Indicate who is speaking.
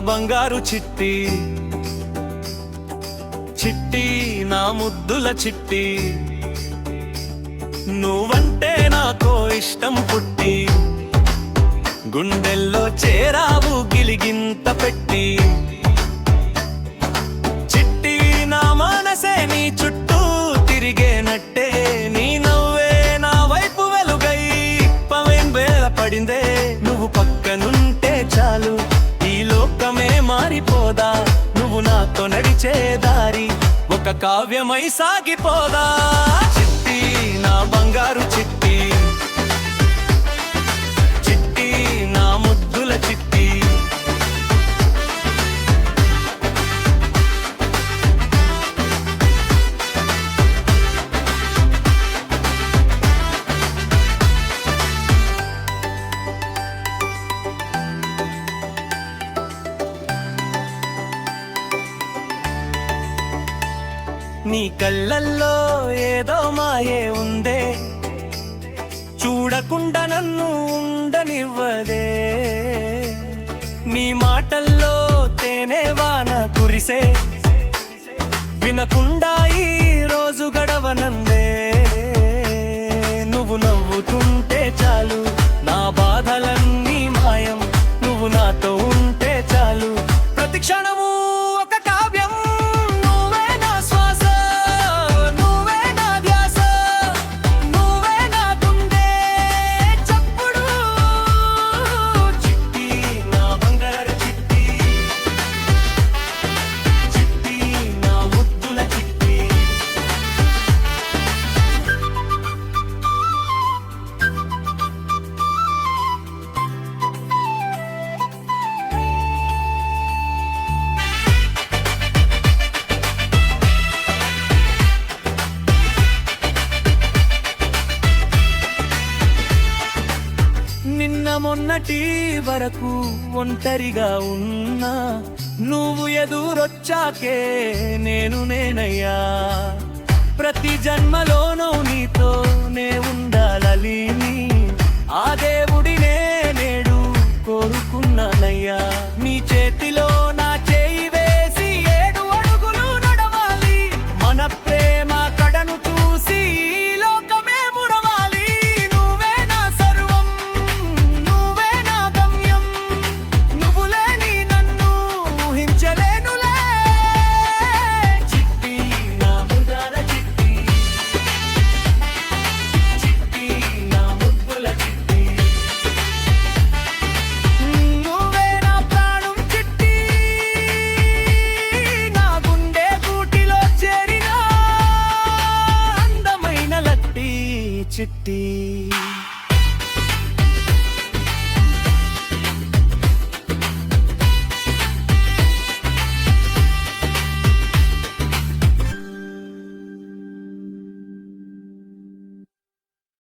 Speaker 1: బంగారు చిట్టి, చిట్టి నా ముద్దుల చిట్టి, నువ్వంటే నాకో ఇష్టం పుట్టి, గుండెల్లో చేరావు గిలిగింత పెట్టి, చిట్టి నా మనసే నీ చుట్టూ తిరిగేనట్టే, నీ నవ్వే నా వైపు వెలుగై పవేం వేళ పడిందే, నువ్వు పక్కనుంటే చాలు ఈ లోకమే మారిపోదా, నువ్వు నాతో నడిచే దారి ఒక కావ్యమై సాగిపోదా, చిట్టి నా బంగారు చిట్టి, చిట్టి నా ముద్దుల చిట్టి. నీ కళ్ళల్లో ఏదో మాయే ఉందే, చూడకుండా నన్ను ఉండనివ్వదే, నీ మాటల్లో తేనె వాన కురిసే, వినకుండా ఈ రోజు గడవనందే, నువ్వు నవ్వుతుంటే చాలు నా బాధలన్నీ మాయం, నువ్వు నాతో ఉంటే చాలు ప్రతి క్షణము ఒక కావ్యం, నువ్వే నా శ్వాస, నువ్వే నా ధ్యాస, నువ్వే నా గుండె చప్పుడు, చిట్టి నా బంగారు చిట్టి, చిట్టి నా ముద్దుల చిట్టి. నిన్న మొన్నటి వరకు ఒంటరిగా ఉన్నా, నువ్వు ఎదురొచ్చాకే నేను నేనయ్యా, ప్రతి జన్మలోనూ నీతోనే ఉండాలని ఆ దేవుడినే నేడు కోరుకున్నానయ్యా, నీ చేతిలో నా చేయి వేసి 7 అడుగులు నడవాలి, మన ప్రేమ కడను చూసి ఈ లోకమే మురవాలి, నువ్వే నా సర్వం, నువ్వే నా గమ్యం, నువ్వు లేని నన్ను ఊహించలేనులే, చిట్టి నా ముద్దుల చిట్టి, చిట్టి నా ముద్దుల చిట్టి, నువ్వే నా ప్రాణం చిట్టి, నా గుండె గూటిలో చేరిన అందమైన లట్టి చిట్టి.